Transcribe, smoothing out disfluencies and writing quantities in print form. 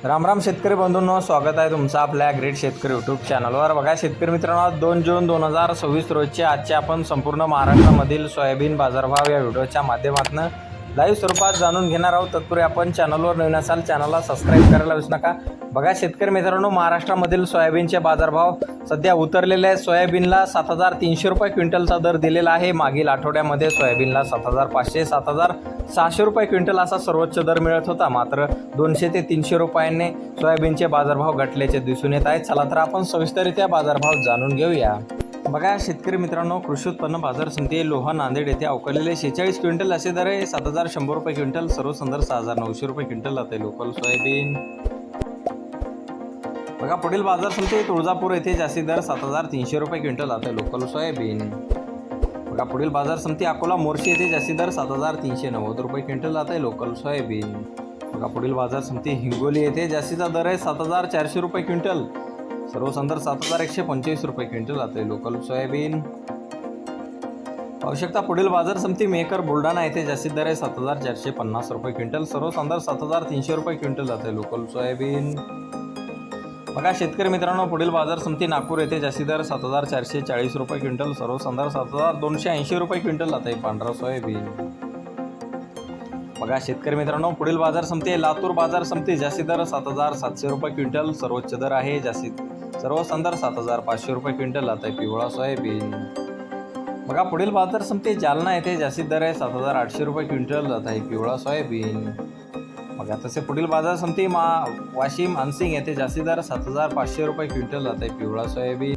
राम राम शेतकरी बंधूंनो, स्वागत आहे तुमचं आपल्या ग्रेट शेतकरी यूट्यूब चॅनलवर। बघा शेतकरी मित्रांनो, 2 जून 2026 रोजचे आजचे आपण संपूर्ण महाराष्ट्रामधील सोयाबीन बाजारभाव या व्हिडिओच्या माध्यमातून लाईव्ह स्वरूपात जाणून घेणार आहोत। तत्पूर्वी आपण चॅनलवर नवीन असाल चॅनलला सबस्क्राईब करायला विसरू नका। बघा शेतकरी मित्रांनो, महाराष्ट्रामधील सोयाबीनचे बाजारभाव सध्या उतरलेले आहेत। सोयाबीनला 7,300 रुपये क्विंटलचा दर दिलेला आहे। मागील आठवड्यामध्ये सोयाबीनला 7,500 7,600 रुपये क्विंटल असा सर्वोच्च दर मिळत होता। मात्र 200 ते 300 रुपयांनी सोयाबीनचे बाजारभाव घटल्याचे दिसून येत आहेत। चला तर आपण सविस्तररित्या बाजारभाव जाणून घेऊया। बघा शेतकरी मित्रांनो, कृषी उत्पन्न बाजार समिती लोहा नांदेड येथे अवकालेले 46 क्विंटल असे दर आहे। 7,100 रुपये क्विंटल, सर्वसंदर्भ 6,900 रुपये क्विंटल जाते लोकल सोयाबीन। बघा पुढील बाजार समिती तुळजापूर येथे जास्तीत दर 7,300 रुपये क्विंटल जाते लोकल सोयाबीन। बघा पुढील बाजार समिती अकोला मोर्शी येथे जास्तीत दर 7,390 रुपये क्विंटल जाते लोकल सोयाबीन। बघा पुढील बाजार समिती हिंगोली येथे जास्तीचा दर आहे 7,400 रुपये क्विंटल, सर्वसंदर्भ 7,125 रुपये क्विंटल जाते लोकल सोयाबीन। आवश्यकता पुढील बाजार समिती मेहकर बुलढाणा येथे जास्तीत दर आहे 7,450 रुपये क्विंटल, सर्वसंदर्भ 7,300 रुपये क्विंटल जाते लोकल सोयाबीन। बघा शेतकरी मित्रांनो, पुढील बाजार समिती नागपूर येथे जास्तीत दर 7,440 रुपये क्विंटल, सर्वसंदर्भ 7,280 रुपये क्विंटल जाते पांढरा सोयाबीन। बघा शेतकरी मित्रांनो, पुढील बाजार समिती लातूर बाजार समिती जास्तीत दर 7,700 रुपये क्विंटल, सर्वोच्च दर आहे सर्वसंदर्भ 7,500 रुपये क्विंटल जाते पिवळा सोयाबीन। बघा पुढील बाजार समिती जालना येथे जास्तीत दर आहे 7,800 रुपये क्विंटल जात आहे पिवळा सोयाबीन। बघा तसे पुढील बाजार समिती वाशिम अनसिंग येथे जास्तीत दर 7,500 रुपये क्विंटल जात आहे पिवळा सोयाबीन।